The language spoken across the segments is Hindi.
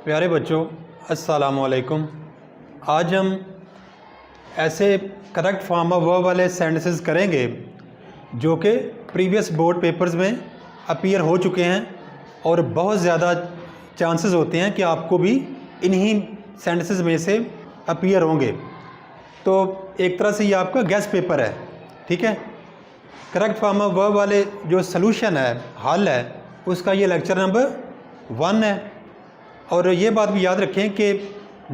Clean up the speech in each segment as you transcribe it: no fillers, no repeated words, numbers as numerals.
प्यारे बच्चों, अस्सलाम वालेकुम। आज हम ऐसे करेक्ट फॉर्म ऑफ वर्ब वाले सेंटेंसेस करेंगे जो कि प्रीवियस बोर्ड पेपर्स में अपीयर हो चुके हैं और बहुत ज़्यादा चांसेस होते हैं कि आपको भी इन्हीं सेंटेंसेस में से अपीयर होंगे। तो एक तरह से ये आपका गेस्ट पेपर है, ठीक है। करेक्ट फॉर्म ऑफ वर्ब वाले जो सलूशन है, हल है, उसका ये लेक्चर नंबर 1 है। और ये बात भी याद रखें कि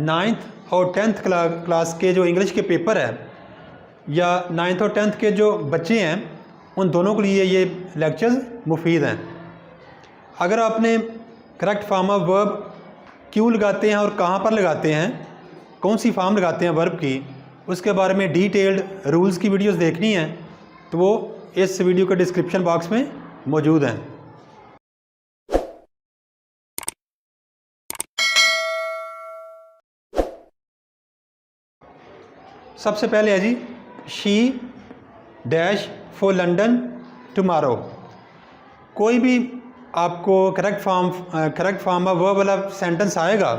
9th और 10th क्लास के जो इंग्लिश के पेपर है या 9th और 10th के जो बच्चे हैं उन दोनों के लिए ये लेक्चर्स मुफीद हैं। अगर आपने करेक्ट फॉर्म ऑफ वर्ब क्यों लगाते हैं और कहाँ पर लगाते हैं, कौन सी फॉर्म लगाते हैं वर्ब की, उसके बारे में डिटेल्ड रूल्स की वीडियोस देखनी है तो वो इस वीडियो के डिस्क्रिप्शन बॉक्स में मौजूद हैं। सबसे पहले है जी she dash for London tomorrow. कोई भी आपको करेक्ट फॉर्म ऑफ वर्ब वाला सेंटेंस आएगा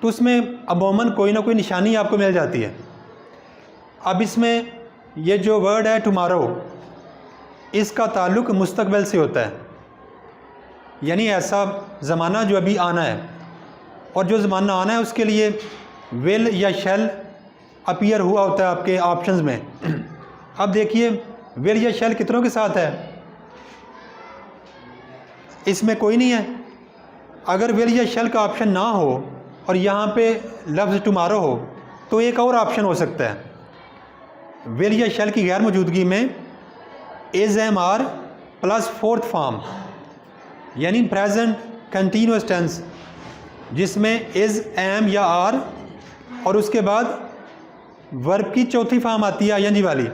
तो उसमें अमूमन कोई ना कोई निशानी आपको मिल जाती है। अब इसमें ये जो वर्ड है टुमारो, इसका ताल्लुक़ मुस्तकबिल से होता है, यानी ऐसा ज़माना जो अभी आना है, और जो ज़माना आना है उसके लिए विल या शैल अपीयर हुआ होता है आपके ऑप्शंस में। अब देखिए विल या शैल कितनों के साथ है, इसमें कोई नहीं है। अगर विल या शैल का ऑप्शन ना हो और यहाँ पे लफ्ज़ टुमारो हो तो एक और ऑप्शन हो सकता है। विल या शैल की गैर मौजूदगी में is am are plus fourth form, यानी प्रेजेंट कंटिन्यूअस टेंस, जिसमें इज़ एम या आर और उसके बाद वर्ब की चौथी फॉर्म आती है आईएनजी वाली।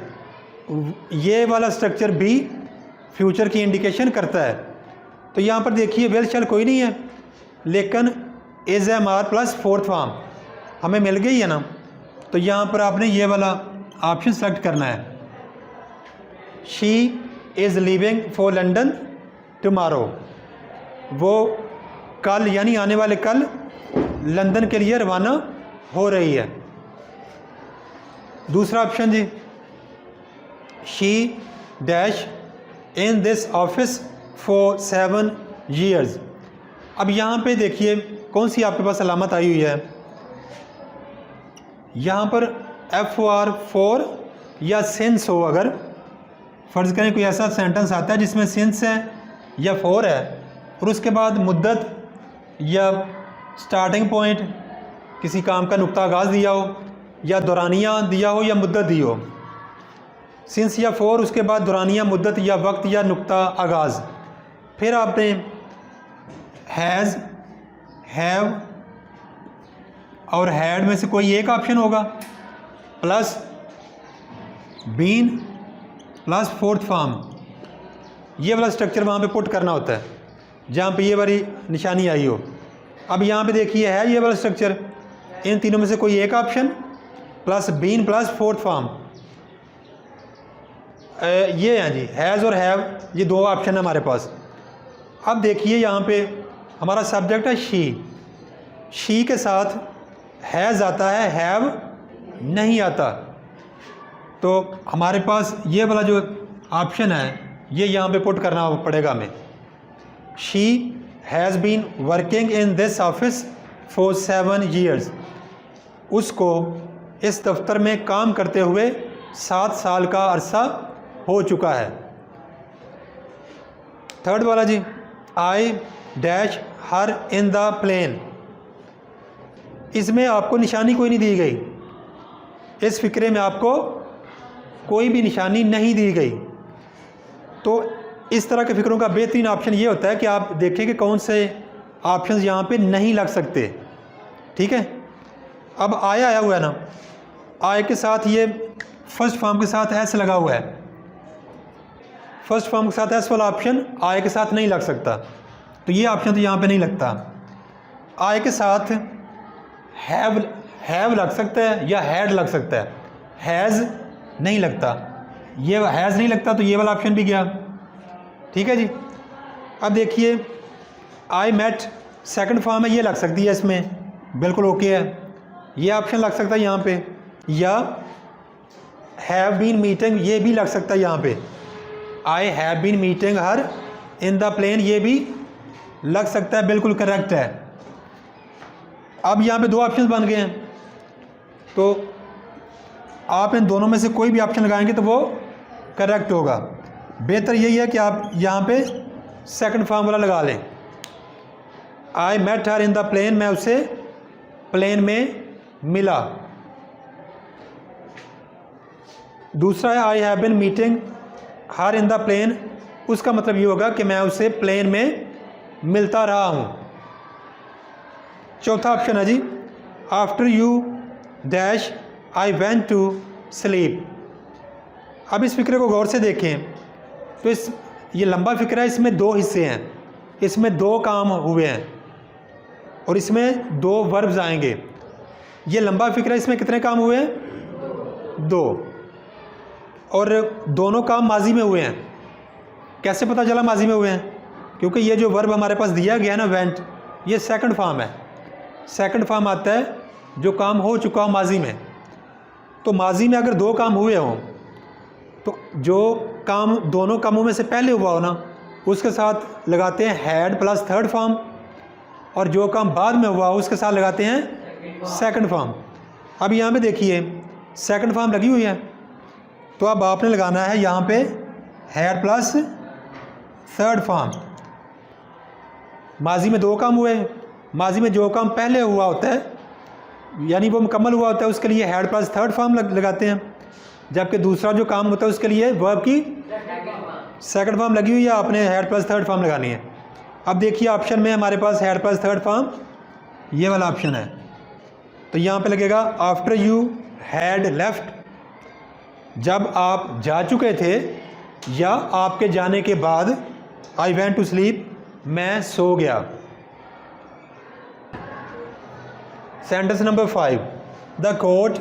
ये वाला स्ट्रक्चर भी फ्यूचर की इंडिकेशन करता है। तो यहाँ पर देखिए विल शैल कोई नहीं है, लेकिन is am are plus fourth form हमें मिल गई है ना। तो यहाँ पर आपने ये वाला ऑप्शन सेलेक्ट करना है, she is leaving for London tomorrow. वो कल यानी आने वाले कल लंदन के लिए रवाना हो रही है। दूसरा ऑप्शन जी she dash in this office for 7 years। अब यहाँ पे देखिए कौन सी आपके पास अलामत आई हुई है। यहाँ पर FOR फॉर या सिंस हो, अगर फ़र्ज़ करें कोई ऐसा सेंटेंस आता है जिसमें सिंस है या फॉर है और उसके बाद मुद्दत या स्टार्टिंग पॉइंट, किसी काम का नुक्ता आगाज़ दिया हो या दौरानिया दिया हो या मुद्दत दी हो, सिंस या फॉर, उसके बाद दौरानिया, मुद्दत या वक्त या नुक्ता आगाज़। फिर आपने हैज़, हैव और हैड में से कोई एक ऑप्शन होगा, plus been plus fourth form, ये वाला स्ट्रक्चर वहाँ पे पुट करना होता है जहाँ पे ये वाली निशानी आई हो। अब यहाँ पे देखिए है ये वाला स्ट्रक्चर, इन तीनों में से कोई एक option plus been plus fourth form, ये हैं जी हैज़ और हैव, ये दो ऑप्शन है हमारे पास। अब देखिए यहाँ पे हमारा सब्जेक्ट है शी के साथ हैज़ आता है, हैव नहीं आता। तो हमारे पास ये वाला जो ऑप्शन है ये यहाँ पे पुट करना पड़ेगा हमें। She has been working in this office for 7 years। उसको इस दफ्तर में काम करते हुए 7 साल का अरसा हो चुका है। थर्ड वाला जी I dash her in the plane. इसमें आपको निशानी कोई नहीं दी गई, इस फिक्रे में आपको कोई भी निशानी नहीं दी गई। तो इस तरह के फिक्रों का बेहतरीन ऑप्शन ये होता है कि आप देखें कि कौन से ऑप्शंस यहाँ पे नहीं लग सकते, ठीक है। अब आया हुआ है ना, आय के साथ ये फर्स्ट फॉर्म के साथ एस लगा हुआ है, फर्स्ट फॉर्म के साथ एस वाला ऑप्शन आय के साथ नहीं लग सकता, तो ये ऑप्शन तो यहाँ पे नहीं लगता। आय के साथ हैव लग सकता है या हैड लग सकता है, हैज़ नहीं लगता, ये हैज़ नहीं लगता तो ये वाला ऑप्शन भी गया, ठीक है जी। अब देखिए आई मेट सेकंड फॉर्म है, ये लग सकती है इसमें, बिल्कुल ओके है। ये ऑप्शन लग सकता है यहाँ पे, या हैव बीन मीटिंग ये भी लग सकता है यहाँ पे। I have been meeting her in the plane ये भी लग सकता है, बिल्कुल करेक्ट है। अब यहाँ पे दो ऑप्शन बन गए हैं, तो आप इन दोनों में से कोई भी ऑप्शन लगाएंगे तो वो करेक्ट होगा। बेहतर यही है कि आप यहाँ पे सेकंड फॉर्म वाला लगा लें। I met her in the plane, मैं उसे प्लेन में मिला। दूसरा है I have been meeting her in the plane, उसका मतलब ये होगा कि मैं उसे प्लेन में मिलता रहा हूँ। चौथा ऑप्शन है जी, after you dash I went to sleep. अब इस फिक्रे को गौर से देखें तो ये लंबा फिक्रा है, इसमें दो हिस्से हैं, इसमें दो काम हुए हैं और इसमें दो वर्ब्स आएंगे। ये लंबा फिक्रा, इसमें कितने काम हुए हैं? दो, और दोनों काम माजी में हुए हैं। कैसे पता चला माजी में हुए हैं? क्योंकि ये जो वर्ब हमारे पास दिया गया है ना, वेंट, ये सेकंड फॉर्म है। सेकंड फॉर्म आता है जो काम हो चुका हो माजी में। तो माजी में अगर दो काम हुए हों तो जो काम दोनों कामों में से पहले हुआ हो ना, उसके साथ लगाते हैं हैड प्लस थर्ड फॉर्म, और जो काम बाद में हुआ हो उसके साथ लगाते हैं सेकंड फॉर्म। अब यहाँ पे देखिए सेकंड फॉर्म लगी हुई है, तो अब आपने लगाना है यहाँ पे हैड प्लस थर्ड फॉर्म। माजी में दो काम हुए, माजी में जो काम पहले हुआ होता है यानी वो मुकम्मल हुआ होता है, उसके लिए हैड प्लस थर्ड फॉर्म लगाते हैं, जबकि दूसरा जो काम होता है उसके लिए वर्ब की सेकंड फॉर्म लगी हुई है, आपने हैड प्लस थर्ड फॉर्म लगानी है। अब देखिए ऑप्शन में हमारे पास हैड प्लस थर्ड फॉर्म ये वाला ऑप्शन है, तो यहाँ पे लगेगा आफ्टर यू हैड लेफ्ट, जब आप जा चुके थे या आपके जाने के बाद, आई वेंट टू स्लीप, मैं सो गया। Sentence number 5, the court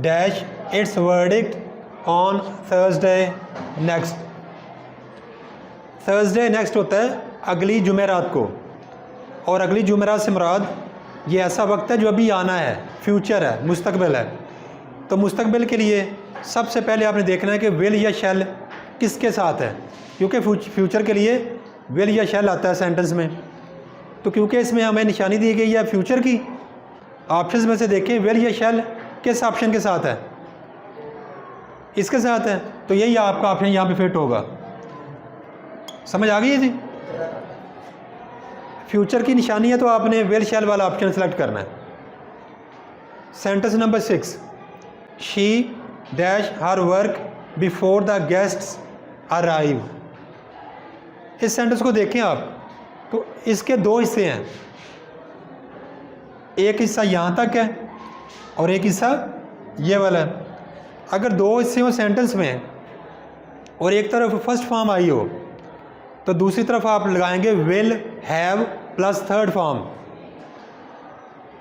dash it's verdict on Thursday next. Thursday next होता है अगली जुमेरात को, और अगली जुमेरात से मुराद ये ऐसा वक्त है जो अभी आना है, फ्यूचर है, मुस्तकबिल है। तो मुस्तकबिल के लिए सबसे पहले आपने देखना है कि विल या शैल किसके साथ है, क्योंकि फ्यूचर के लिए विल या शैल आता है सेंटेंस में। तो क्योंकि इसमें हमें निशानी दी गई है फ्यूचर की, ऑप्शंस में से देखें विल या शैल किस ऑप्शन के साथ है, इसके साथ है, तो यही आपका ऑप्शन यहाँ पे फिट होगा। समझ आ गई है जी? फ्यूचर की निशानी है तो आपने विल शैल वाला ऑप्शन सेलेक्ट करना है। Sentence number 6, she dash her work before the guests arrive. इस सेंटेंस को देखें आप, तो इसके दो हिस्से हैं, एक हिस्सा यहाँ तक है और एक हिस्सा ये वाला है। अगर दो हिस्से हो सेंटेंस में और एक तरफ फर्स्ट फॉर्म आई हो, तो दूसरी तरफ आप लगाएंगे will have plus third form.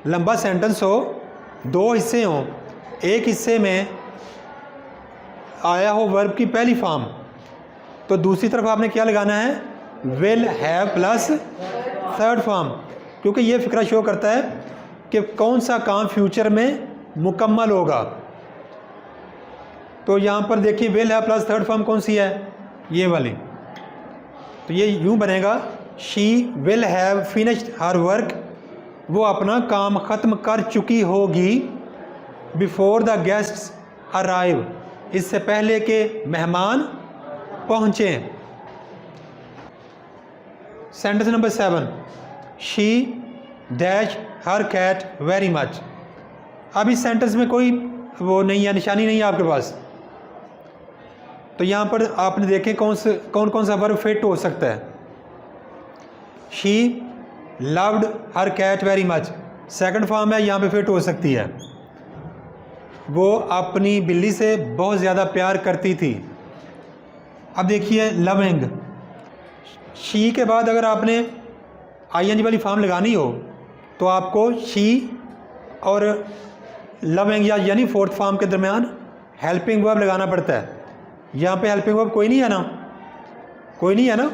लंबा सेंटेंस हो, दो हिस्से हों, एक हिस्से में आया हो वर्ब की पहली फॉर्म, तो दूसरी तरफ आपने क्या लगाना है? Will have plus third form, क्योंकि ये फिक्रा शो करता है कि कौन सा काम फ्यूचर में मुकम्मल होगा। तो यहाँ पर देखिए will have plus third form कौन सी है? ये वाली। तो ये यूँ बनेगा, she will have finished her work, वो अपना काम ख़त्म कर चुकी होगी, बिफोर द गेस्ट्स अराइव, इससे पहले के मेहमान पहुँचें। Sentence number 7, she dash her cat very much. अब इस सेंटेंस में कोई वो नहीं है, निशानी नहीं है आपके पास, तो यहाँ पर आपने देखें कौन कौन सा वर्ब फिट हो सकता है। She loved her cat very much, second form है, यहाँ पे फिट हो सकती है, वो अपनी बिल्ली से बहुत ज़्यादा प्यार करती थी। अब देखिए लविंग, शी के बाद अगर आपने आईएनजी वाली फॉर्म लगानी हो तो आपको शी और लविंग यानी फोर्थ फॉर्म के दरमियान हेल्पिंग वर्ब लगाना पड़ता है। यहाँ पे हेल्पिंग वर्ब कोई नहीं है ना, कोई नहीं है ना,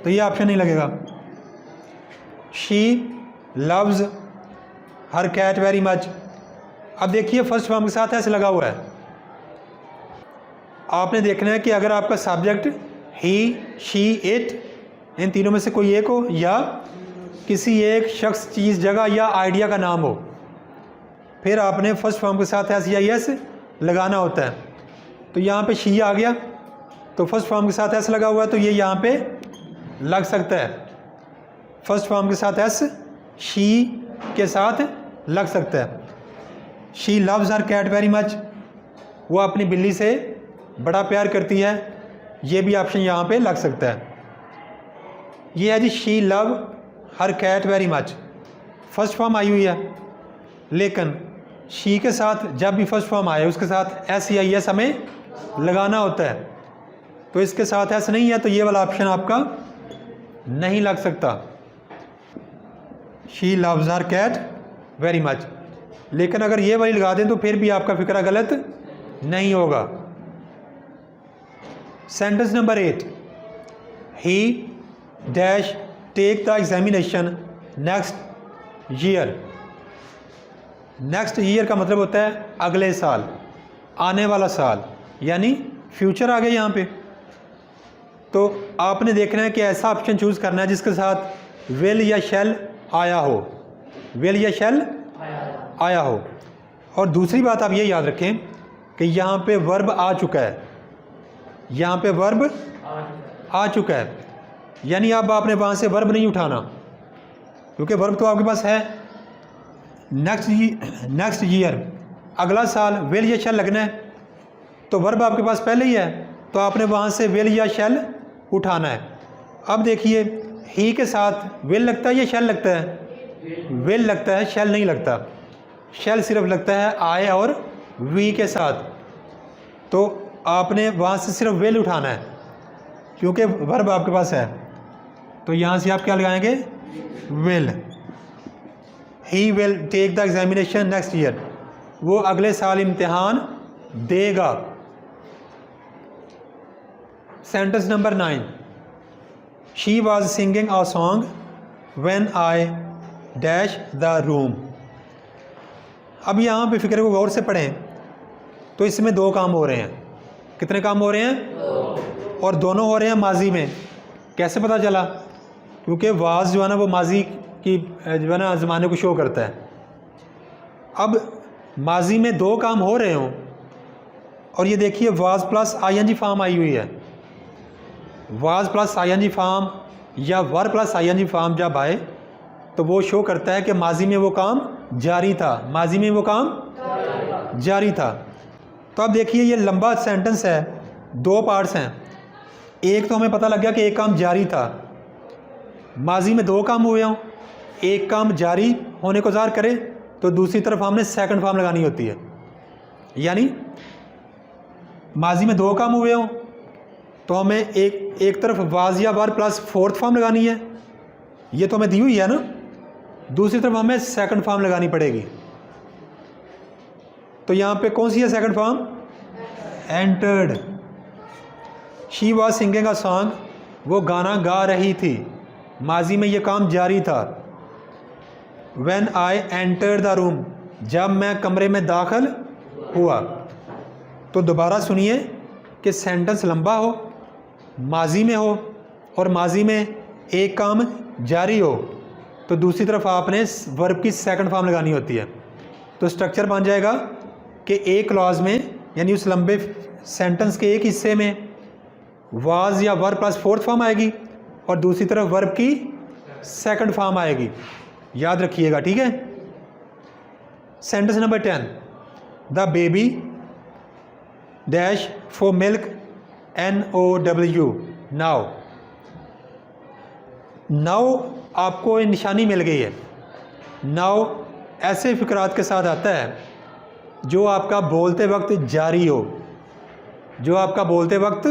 तो ये ऑप्शन नहीं लगेगा। She loves her cat very much. अब देखिए फर्स्ट फॉर्म के साथ ऐसे लगा हुआ है, आपने देखना है कि अगर आपका subject he, she, it in तीनों में से कोई एक हो या किसी एक शख्स, चीज़, जगह या आइडिया का नाम हो, फिर आपने फर्स्ट फॉर्म के साथ एस या एस लगाना होता है। तो यहाँ पे शी आ गया तो फर्स्ट फॉर्म के साथ एस लगा हुआ है तो ये यहाँ पे लग सकता है। फर्स्ट फॉर्म के साथ एस शी के साथ लग सकता है। She loves her cat very much, वो अपनी बिल्ली से बड़ा प्यार करती है, ये भी ऑप्शन यहाँ पे लग सकता है। ये है जी she love her cat very much, first form आई हुई है, लेकिन शी के साथ जब भी फर्स्ट फॉर्म आए उसके साथ एस या एस हमें लगाना होता है, तो इसके साथ एस नहीं है तो ये वाला ऑप्शन आपका नहीं लग सकता। She loves her cat very much, लेकिन अगर ये वाली लगा दें तो फिर भी आपका फिक्रा गलत नहीं होगा। Sentence number 8, he dash take the examination next year. Next year का मतलब होता है अगले साल, आने वाला साल, यानी फ्यूचर आ गया यहाँ पे। तो आपने देखना है कि ऐसा ऑप्शन चूज़ करना है जिसके साथ विल या शैल आया हो, विल या शैल आया हो। और दूसरी बात आप ये याद रखें कि यहाँ पे वर्ब आ चुका है, यहाँ पे वर्ब आ चुका है, यानी अब आपने वहाँ से वर्ब नहीं उठाना, क्योंकि वर्ब तो आपके पास है। नेक्स्ट ईयर, अगला साल, विल या शैल लगना है, तो वर्ब आपके पास पहले ही है, तो आपने वहाँ से विल या शैल उठाना है। अब देखिए ही के साथ विल लगता है या शैल लगता है? विल लगता है, शैल नहीं लगता। शैल सिर्फ लगता है आई और वी के साथ, तो आपने वहाँ से सिर्फ विल उठाना है क्योंकि वर्ब आपके पास है। तो यहाँ से आप क्या लगाएंगे? Will. He will take the examination next year, वो अगले साल इम्तिहान देगा। Sentence number 9, she was singing a song when I dash the room. अब यहाँ पे फिक्र को गौर से पढ़ें तो इसमें दो काम हो रहे हैं। कितने काम हो रहे हैं? और दोनों हो रहे हैं माजी में। कैसे पता चला? क्योंकि वाज जो है ना वो माजी की जो है ना ज़माने को शो करता है। अब माजी में दो काम हो रहे हों और ये देखिए वाज प्लस आईएनजी फॉर्म आई हुई है। वाज प्लस आईएनजी फॉर्म या वर प्लस आईएनजी फॉर्म जब आए तो वो शो करता है कि माजी में वो काम जारी था, माजी में वो काम जारी था। तो अब देखिए ये लंबा सेंटेंस है, दो पार्ट्स हैं। एक तो हमें पता लग गया कि एक काम जारी था, माजी में दो काम हुए हों, एक काम जारी होने को ज़ाहिर करे तो दूसरी तरफ हमने सेकंड फॉर्म लगानी होती है। यानी माजी में दो काम हुए हों तो हमें एक तरफ वाज या वर प्लस फोर्थ फॉर्म लगानी है, ये तो हमें दी हुई है ना। दूसरी तरफ हमें सेकंड फॉर्म लगानी पड़ेगी। तो यहाँ पे कौन सी है second form? Entered. She was singing a song, वो गाना गा रही थी, माजी में ये काम जारी था। When I entered the room, जब मैं कमरे में दाखिल हुआ। तो दोबारा सुनिए कि सेंटेंस लंबा हो, माजी में हो और माजी में एक काम जारी हो तो दूसरी तरफ आपने वर्ब की सेकंड फॉर्म लगानी होती है। तो स्ट्रक्चर बन जाएगा कि एक क्लॉज में यानी उस लंबे सेंटेंस के एक हिस्से में वाज या वर्ब प्लस फोर्थ फॉर्म आएगी और दूसरी तरफ वर्ब की सेकंड फॉर्म आएगी। याद रखिएगा, ठीक है। Sentence number 10, the baby dash for milk NOW now. Now आपको ये निशानी मिल गई है। नाउ ऐसे फिक्रात के साथ आता है जो आपका बोलते वक्त जारी हो, जो आपका बोलते वक्त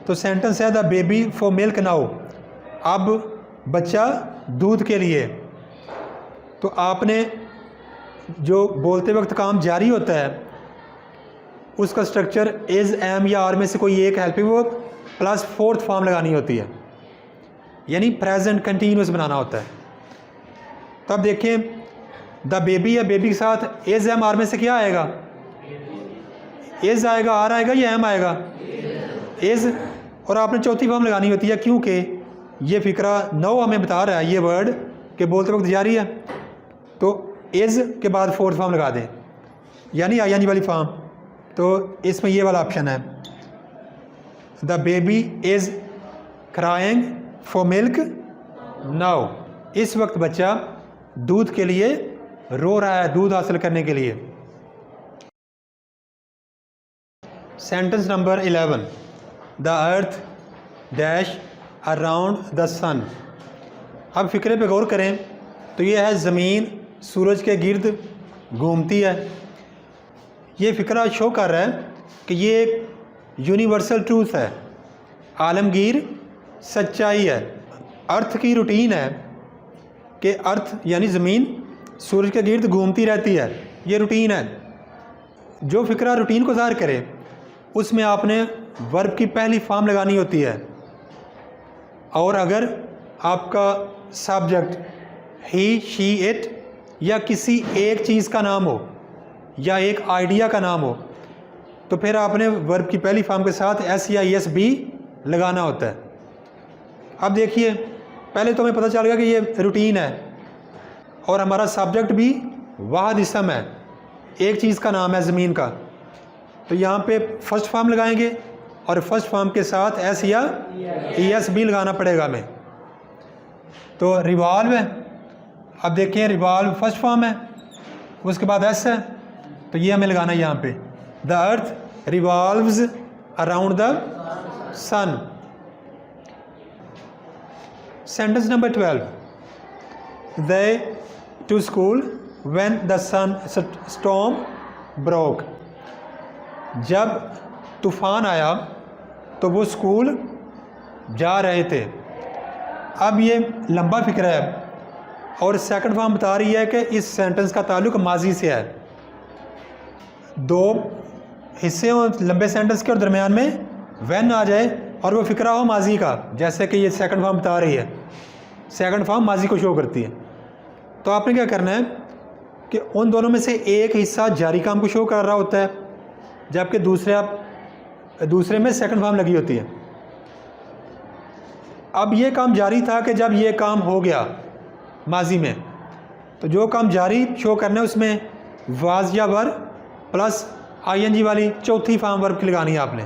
तो सेंटेंस है the baby for milk now, अब बच्चा दूध के लिए। तो आपने जो बोलते वक्त काम जारी होता है उसका स्ट्रक्चर इज़, एम या आर में से कोई एक helping verb plus fourth form लगानी होती है, यानी प्रेजेंट कंटिन्यूस बनाना होता है। तो अब देखें द बेबी या बेबी के साथ एज एम आर में से क्या आएगा? एज आएगा, आर आएगा या एम आएगा? एज। और आपने चौथी फॉर्म लगानी होती है क्योंकि ये फ़िक्रा नौ हमें बता रहा है ये वर्ड कि बोलते वक्त जारी है, तो एज के बाद फोर्थ फॉर्म लगा दें यानी आई एन जी वाली फॉर्म। तो इसमें ये वाला ऑप्शन है, the baby is crying for milk now. इस वक्त बच्चा दूध के लिए रो रहा है, दूध हासिल करने के लिए। Sentence number 11, the earth dash around the sun. अब फ़िक्रे पे गौर करें तो ये है ज़मीन सूरज के गिर्द घूमती है। ये फ़िक्रा शो कर रहा है कि ये एक यूनिवर्सल ट्रूथ है, आलमगीर सच्चाई है। अर्थ की रूटीन है कि अर्थ यानी ज़मीन सूरज के गिर्द घूमती रहती है, ये रूटीन है। जो फ़िक्रा रूटीन को ज़ाहिर करे उसमें आपने वर्ब की पहली फॉर्म लगानी होती है। और अगर आपका सब्जेक्ट ही, शी, इट या किसी एक चीज़ का नाम हो या एक आइडिया का नाम हो तो फिर आपने वर्ब की पहली फॉर्म के साथ एस या एस बी लगाना होता है। अब देखिए पहले तो हमें पता चल गया कि ये रूटीन है और हमारा सब्जेक्ट भी वाहिद इसम है, एक चीज़ का नाम है ज़मीन का। तो यहाँ पे फर्स्ट फॉर्म लगाएंगे और फर्स्ट फॉर्म के साथ एस या एस बी लगाना पड़ेगा हमें। तो रिवॉल्व है, अब देखिए रिवॉल्व फर्स्ट फॉर्म है, उसके बाद एस है, तो ये हमें लगाना है यहाँ पे, the earth revolves around the sun. Sentence number 12, they to school when the sun storm broke. जब तूफ़ान आया तो वो स्कूल जा रहे थे। अब ये लंबा फ़िक्र है और सेकंड फॉर्म बता रही है कि इस सेंटेंस का ताल्लुक माजी से है। दो हिस्से हो लंबे सेंटेंस के और दरमियान में व्हेन आ जाए और वो फ़िक्रा हो माजी का, जैसे कि ये सेकंड फॉर्म बता रही है, सेकंड फॉर्म माजी को शो करती है। तो आपने क्या करना है कि उन दोनों में से एक हिस्सा जारी काम को शो कर रहा होता है जबकि दूसरे में सेकंड फॉर्म लगी होती है। अब ये काम जारी था कि जब ये काम हो गया माजी में, तो जो काम जारी शो करना है उसमें वाज या वर प्लस आईएनजी वाली चौथी फॉर्म वर्ब की लगानी है आपने।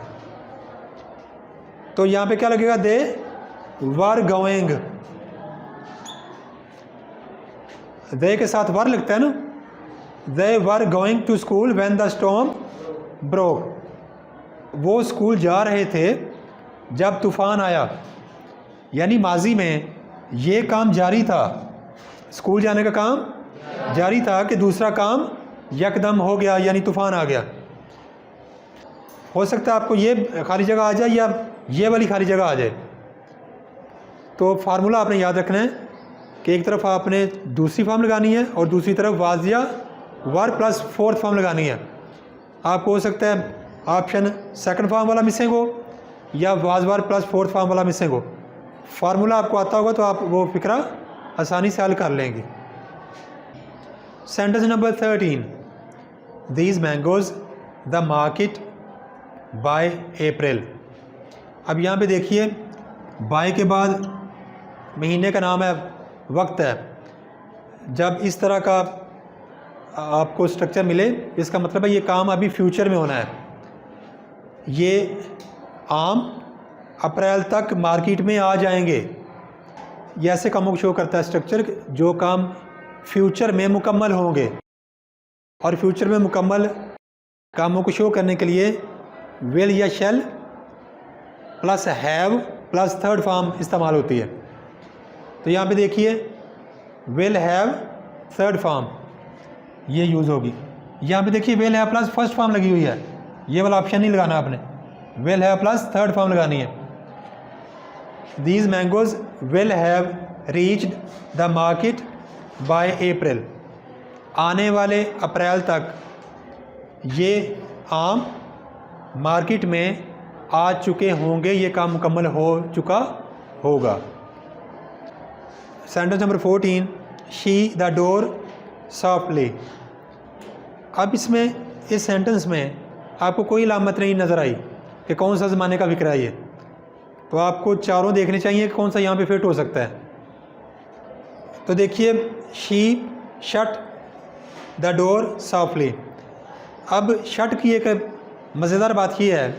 तो यहाँ पे क्या लगेगा, दे वर गोइंग, दे के साथ वर लगता है ना, they were going to school when the storm broke. वो स्कूल जा रहे थे जब तूफ़ान आया, यानी माजी में ये काम जारी था, स्कूल जाने का काम जारी था कि दूसरा काम यकदम हो गया यानी तूफ़ान आ गया। हो सकता है आपको ये खाली जगह आ जाए या ये वाली खाली जगह आ जाए। तो फार्मूला आपने याद रखना है कि एक तरफ आपने दूसरी फॉर्म लगानी है और दूसरी तरफ वाज या वर प्लस फोर्थ फॉर्म लगानी है। आपको हो सकता है ऑप्शन सेकंड फॉर्म वाला मिसिंग हो या was were plus fourth form वाला मिसिंग हो। फार्मूला आपको आता होगा तो आप वो फिक्रा आसानी से हल कर लेंगे। Sentence number 13, these mangoes the market by April. अब यहाँ पे देखिए बाय के बाद महीने का नाम है, वक्त है। जब इस तरह का आपको स्ट्रक्चर मिले इसका मतलब है ये काम अभी फ्यूचर में होना है। ये आम अप्रैल तक मार्केट में आ जाएंगे, ये ऐसे कामों को शो करता है स्ट्रक्चर जो काम फ्यूचर में मुकम्मल होंगे। और फ्यूचर में मुकम्मल कामों को शो करने के लिए विल या शैल plus have plus third form इस्तेमाल होती है। तो यहाँ पे देखिए विल हैव थर्ड फॉर्म ये यूज़ होगी। यहाँ पे देखिए will have plus first form लगी हुई है, ये वाला ऑप्शन नहीं लगाना आपने, will have plus third form लगानी है। These mangoes will have reached the market by April. आने वाले अप्रैल तक ये आम मार्केट में आ चुके होंगे, ये काम मुकम्मल हो चुका होगा। Sentence number 14, she the door softly. अब इसमें इस सेंटेंस में आपको कोई अलामत नहीं नज़र आई कि कौन सा ज़माने का फिक्र है ये, तो आपको चारों देखने चाहिए कि कौन सा यहाँ पे फिट हो सकता है। तो देखिए, she shut the door softly. अब शट की एक मज़ेदार बात यह है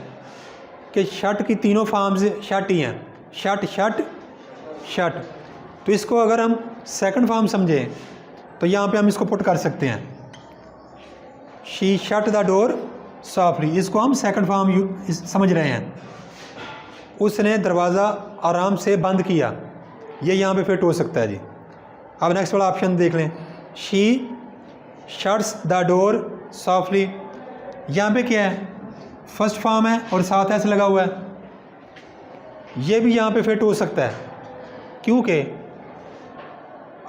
कि शट की तीनों फॉर्म्स शट ही हैं, शट शट शट। तो इसको अगर हम सेकंड फॉर्म समझें तो यहाँ पे हम इसको पुट कर सकते हैं, she shut the door softly. इसको हम सेकंड फॉर्म समझ रहे हैं, उसने दरवाज़ा आराम से बंद किया, ये यहाँ पे फिट हो सकता है जी। अब नेक्स्ट वाला ऑप्शन देख लें, she shuts the door softly. यहाँ पे क्या है, फर्स्ट फॉर्म है और साथ ऐसे लगा हुआ है, ये भी यहाँ पे फिट हो सकता है, क्योंकि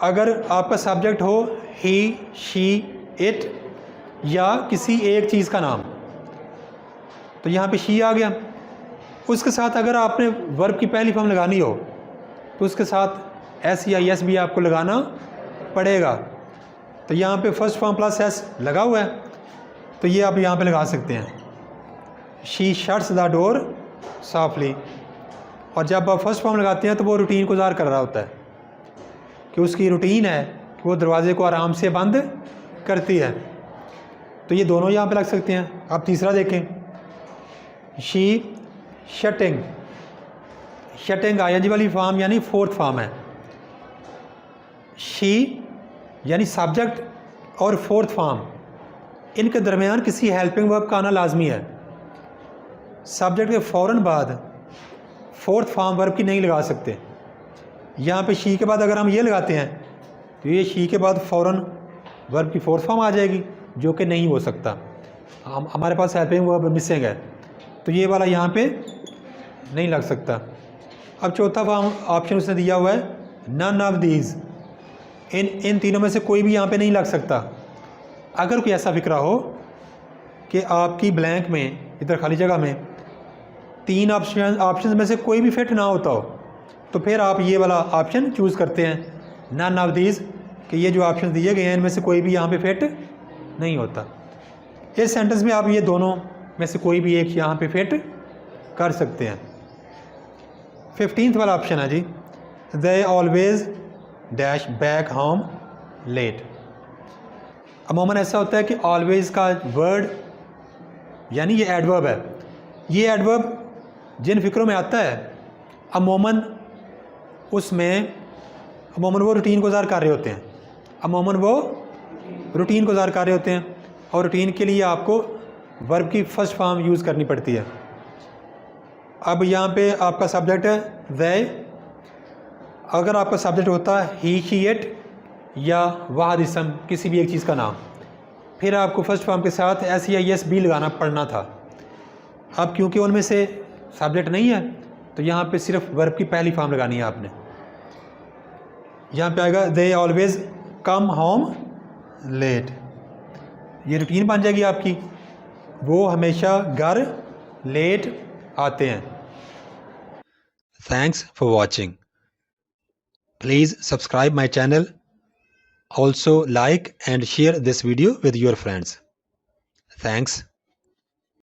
अगर आपका सब्जेक्ट हो ही शी इट या किसी एक चीज़ का नाम, तो यहाँ पे शी आ गया। उसके साथ अगर आपने वर्ब की पहली फॉर्म लगानी हो तो उसके साथ एस या यस भी आपको लगाना पड़ेगा। तो यहाँ पे फर्स्ट फॉर्म प्लस एस लगा हुआ है, तो ये आप यहाँ पे लगा सकते हैं, she shuts the door softly. और जब आप फर्स्ट फॉर्म लगाते हैं तो वो रूटीन को ज़ाहिर कर रहा होता है कि उसकी रूटीन है कि वो दरवाजे को आराम से बंद करती है। तो ये दोनों यहाँ पे लग सकते हैं। आप तीसरा देखें, शी शटिंग। शटिंग आईएनजी वाली फॉर्म यानी फोर्थ फॉर्म है। शी यानी सब्जेक्ट और फोर्थ फॉर्म, इनके दरमियान किसी हेल्पिंग वर्ब का आना लाजमी है। सब्जेक्ट के फ़ौरन बाद फोर्थ फॉर्म वर्ब की नहीं लगा सकते। यहाँ पे शी के बाद अगर हम ये लगाते हैं तो ये शी के बाद फ़ौरन वर्ब की फोर्थ फॉर्म आ जाएगी, जो कि नहीं हो सकता। हमारे पास हेल्पिंग वर्ब मिसिंग है, तो ये वाला यहाँ पे नहीं लग सकता। अब चौथा फॉर्म ऑप्शन उसने दिया हुआ है, नन ऑफ दीज। इन तीनों में से कोई भी यहाँ पे नहीं लग सकता। अगर कोई ऐसा फिक्रा हो कि आपकी ब्लैंक में, इधर खाली जगह में, तीन ऑप्शन में से कोई भी फिट ना होता हो, तो फिर आप ये वाला ऑप्शन चूज़ करते हैं, नन ऑफ दीज, कि ये जो ऑप्शन दिए गए हैं इनमें से कोई भी यहाँ पे फिट नहीं होता। इस सेंटेंस में आप ये दोनों में से कोई भी एक यहाँ पे फिट कर सकते हैं। 15th वाला ऑप्शन है जी, they always dash back home late. अमूमन ऐसा होता है कि ऑलवेज का वर्ड यानी ये एडवर्ब है। ये एडवर्ब जिन फिक्रों में आता है अमूमन वो रूटीन को ज़ाहिर कर रहे होते हैं। अमूमन वो रूटीन को ज़ाहिर कर रहे होते हैं, और रूटीन के लिए आपको वर्ब की फर्स्ट फॉर्म यूज़ करनी पड़ती है। अब यहाँ पे आपका सब्जेक्ट है दे। अगर आपका सब्जेक्ट होता है ही शी इट या वाहिद इसम, किसी भी एक चीज़ का नाम, फिर आपको फर्स्ट फॉर्म के साथ एस या यस भी लगाना पड़ना था। अब क्योंकि उनमें से सब्जेक्ट नहीं है तो यहाँ पे सिर्फ वर्ब की पहली फॉर्म लगानी है आपने। यहाँ पे आएगा they always come home late. ये रूटीन बन जाएगी आपकी, वो हमेशा घर लेट आते हैं। Thanks for watching. Please subscribe my channel. Also like and share this video with your friends. Thanks.